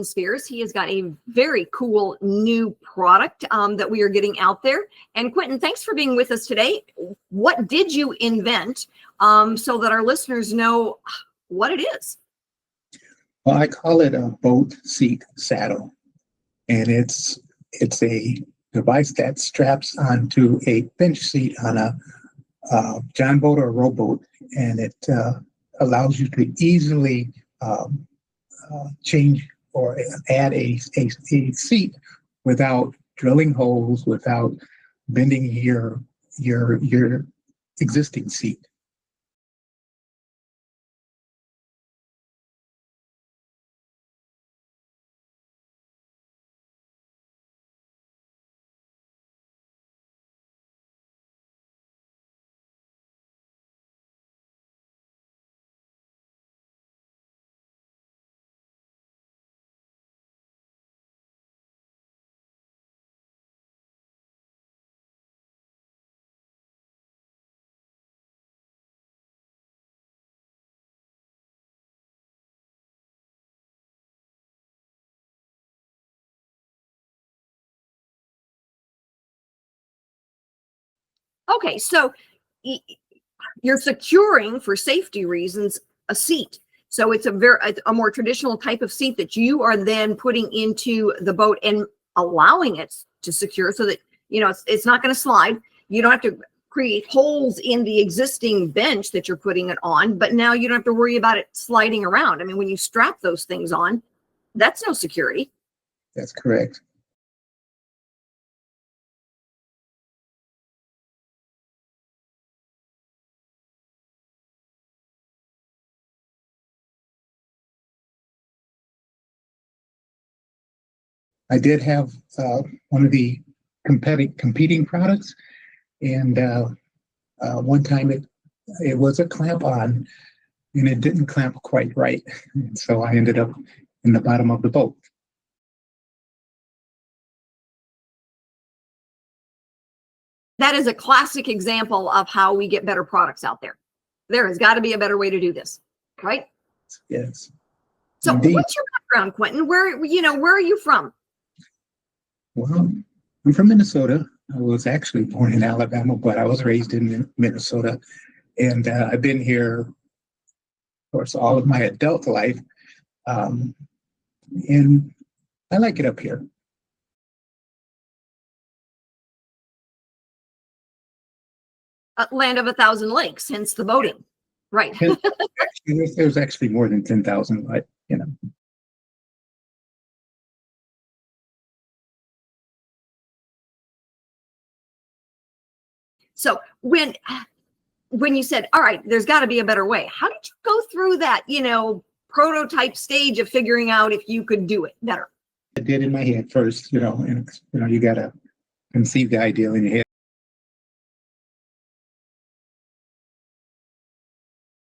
Quintin Speers. He has got a very cool new product that we are getting out there. And Quintin, thanks for being with us today. What did you invent so that our listeners know what it is? Well, I call it a boat seat saddle, and it's a device that straps onto a bench seat on a John boat or rowboat, and it allows you to easily change or add a seat without drilling holes, without bending your existing seat. Okay, so you're securing, for safety reasons, a seat. So it's a more traditional type of seat that you are then putting into the boat and allowing it to secure so that, you know, it's not going to slide. You don't have to create holes in the existing bench that you're putting it on, but now you don't have to worry about it sliding around. I mean, when you strap those things on, that's no security. That's correct. I did have one of the competing products, and one time it was a clamp on, and it didn't clamp quite right, and so I ended up in the bottom of the boat. That is a classic example of how we get better products out there. There has got to be a better way to do this, right? Yes. So Indeed. What's your background, Quintin? Where are you from? Well, I'm from Minnesota. I was actually born in Alabama, but I was raised in Minnesota, and I've been here, of course, all of my adult life, and I like it up here. Land of 1,000 lakes, hence the boating, right? There's actually more than 10,000, but you know. So when you said, all right, there's got to be a better way, how did you go through that, prototype stage of figuring out if you could do it better? I did in my head first, and you got to conceive the idea in your head.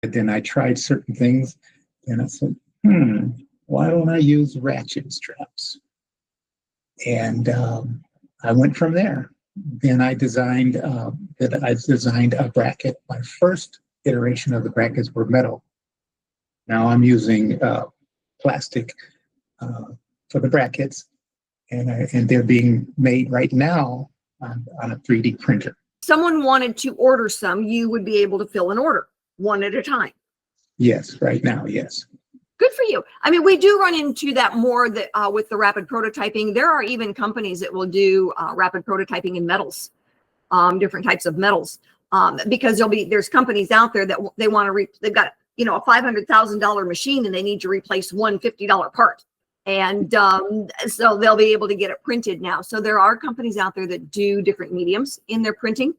Then I tried certain things, and I said, why don't I use ratchet straps? And I went from there. Then I designed a bracket. My first iteration of the brackets were metal. Now I'm using plastic for the brackets, and they're being made right now on a 3D printer. Someone wanted to order some, you would be able to fill an order one at a time. Yes, right now, yes. Good for you. I mean, we do run into that more with the rapid prototyping. There are even companies that will do rapid prototyping in metals, different types of metals, because there's companies out there that they want to they've got a $500,000 machine and they need to replace one $50 part, and so they'll be able to get it printed now. So there are companies out there that do different mediums in their printing,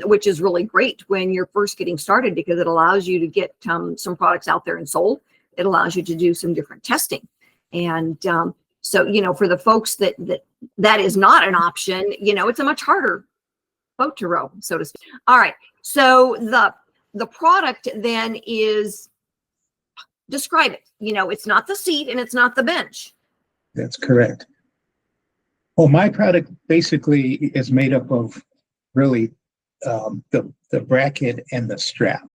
which is really great when you're first getting started, because it allows you to get some products out there and sold. It allows you to do some different testing. And so, for the folks that is not an option, it's a much harder boat to row, so to speak. All right. So the product then is, describe it. It's not the seat and it's not the bench. That's correct. Well, my product basically is made up of really the bracket and the strap.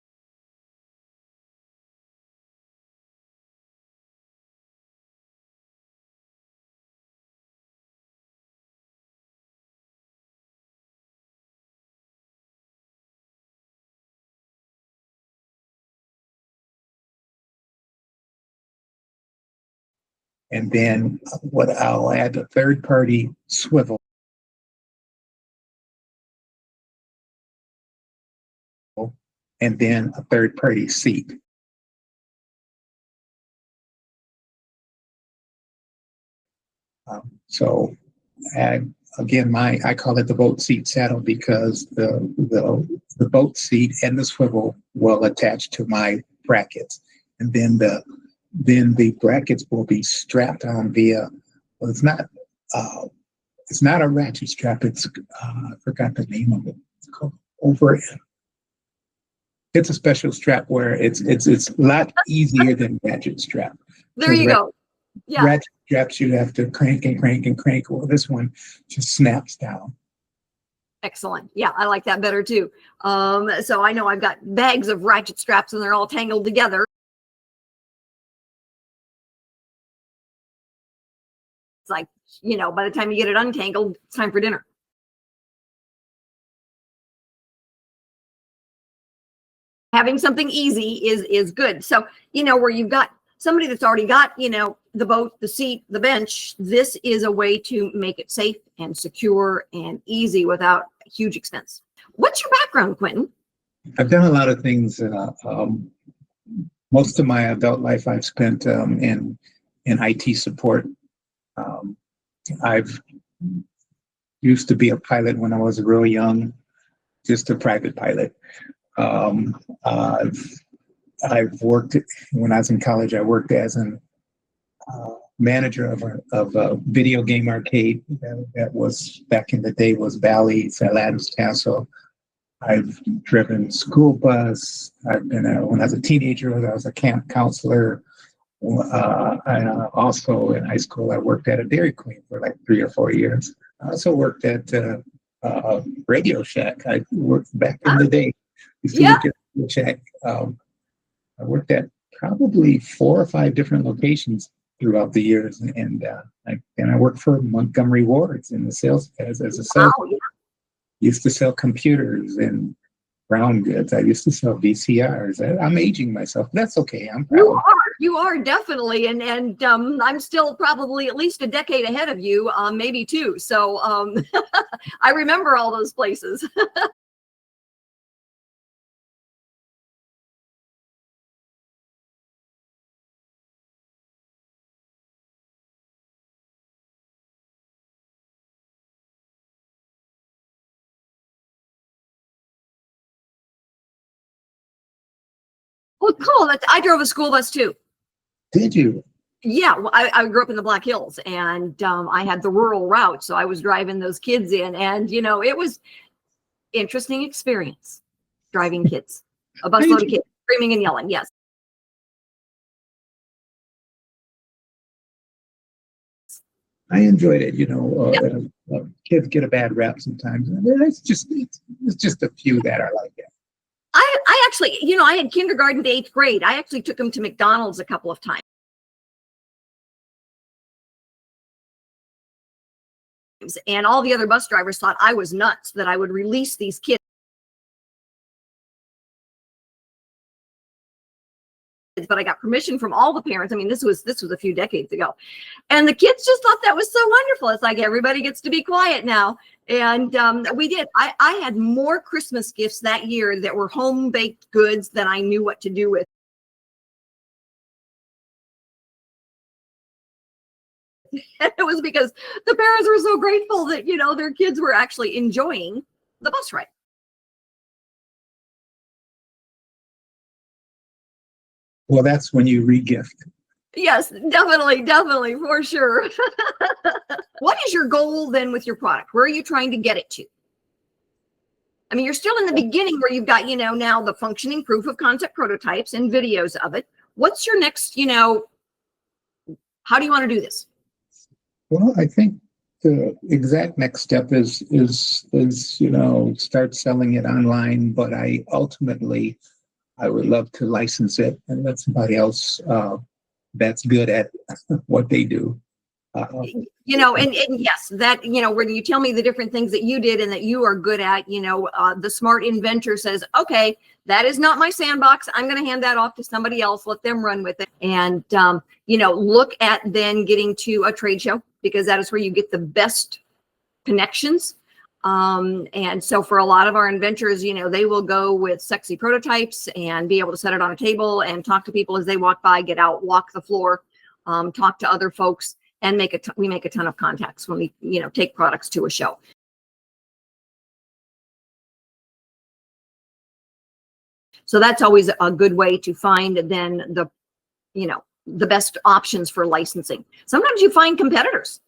And then what I'll add a third-party swivel, and then a third-party seat. So again, I call it the boat seat saddle because the boat seat and the swivel will attach to my brackets, and then the brackets will be strapped on via. Well, it's not a ratchet strap. It's I forgot the name of it. It's called over. It's a special strap where it's a lot easier than ratchet strap. There you go. Yeah. Ratchet straps you have to crank and crank and crank. Well, this one just snaps down. Excellent. Yeah, I like that better too. So I know I've got bags of ratchet straps and they're all tangled together. It's like, by the time you get it untangled, it's time for dinner. Having something easy is good. So, where you've got somebody that's already got, the boat, the seat, the bench, this is a way to make it safe and secure and easy without huge expense. What's your background, Quintin? I've done a lot of things. Most of my adult life I've spent in IT support. I've used to be a pilot when I was real young, just a private pilot. I've worked when I was in college. I worked as an manager of a video game arcade that was back in the day was Bally's at Adams Castle. I've driven school bus. I've been when I was a teenager. I was a camp counselor. I also in high school I worked at a Dairy Queen for like 3 or 4 years. I also worked at Radio Shack. I worked back in the day. Used to work at Radio Shack. I worked at probably 4 or 5 different locations throughout the years, and I worked for Montgomery Ward's in the sales as a sales. Wow, yeah. Used to sell computers and brown goods. I used to sell VCRs. I'm aging myself. That's okay. I'm proud. You are definitely, and I'm still probably at least a decade ahead of you, maybe 2. So I remember all those places. Well, cool. I drove a school bus too. Did you? Yeah, well, I grew up in the Black Hills, and I had the rural route, so I was driving those kids in, and it was interesting experience driving kids, a busload of kids screaming and yelling. Yes. I enjoyed it. Kids get a bad rap sometimes. It's just a few that are like that. I actually, I had kindergarten to 8th grade. I actually took them to McDonald's a couple of times. And all the other bus drivers thought I was nuts that I would release these kids. But I got permission from all the parents. I mean, this was a few decades ago. And the kids just thought that was so wonderful. It's like everybody gets to be quiet now. And we did. I had more Christmas gifts that year that were home baked goods than I knew what to do with. And it was because the parents were so grateful that, their kids were actually enjoying the bus ride. Well, that's when you re-gift. Yes, definitely, for sure. What is your goal then with your product? Where are you trying to get it to? I mean, you're still in the beginning where you've got, now the functioning proof of concept prototypes and videos of it. What's your next, how do you want to do this? Well, I think the exact next step is start selling it online, but I would love to license it and let somebody else that's good at what they do You know, and yes, that, you know, when you tell me the different things that you did and that you are good at, you know, the smart inventor says, okay, that is not my sandbox. I'm going to hand that off to somebody else. Let them run with it. And, you know, look at then getting to a trade show, because that is where you get the best connections. And so for a lot of our inventors, you know, they will go with sexy prototypes and be able to set it on a table and talk to people as they walk by, get out, walk the floor, talk to other folks, and we make a ton of contacts when we, you know, take products to a show. So that's always a good way to find then the, you know, the best options for licensing. Sometimes you find competitors,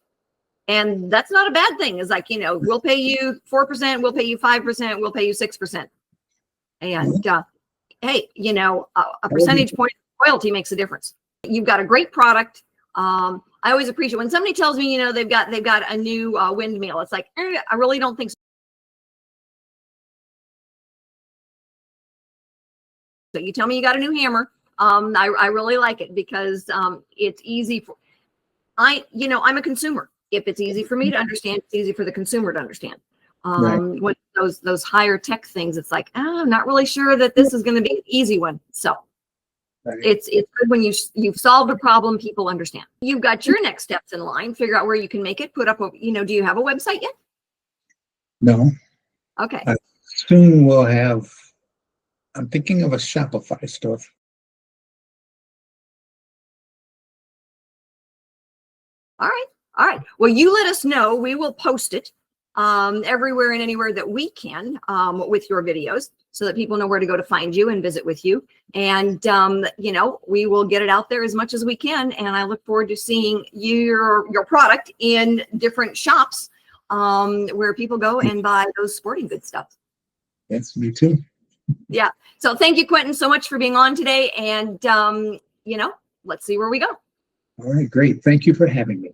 and that's not a bad thing. It's like, you know, we'll pay you 4%, we'll pay you 5%, we'll pay you 6%. And hey, you know, a percentage point of royalty makes a difference. You've got a great product. I always appreciate when somebody tells me, you know, they've got a new windmill. It's like, I really don't think so. So you tell me you got a new hammer. I really like it because it's easy for, you know, I'm a consumer. If it's easy for me to understand, it's easy for the consumer to understand. When those higher tech things, it's like, I'm not really sure that this is going to be an easy one. So it's good when you've solved a problem, people understand. You've got your next steps in line, figure out where you can make it, put up a, you know, do you have a website yet? No. Okay. Soon we'll have, I'm thinking of a Shopify store. All right. All right. Well, you let us know. We will post it everywhere and anywhere that we can with your videos, so that people know where to go to find you and visit with you. And, you know, we will get it out there as much as we can. And I look forward to seeing your product in different shops where people go and buy those sporting goods stuff. Yes, me too. Yeah. So thank you, Quintin, so much for being on today. And, you know, let's see where we go. All right, great. Thank you for having me.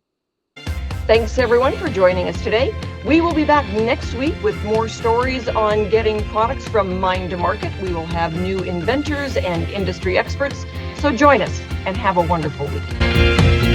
Thanks, everyone, for joining us today. We will be back next week with more stories on getting products from mind to market. We will have new inventors and industry experts. So join us and have a wonderful week.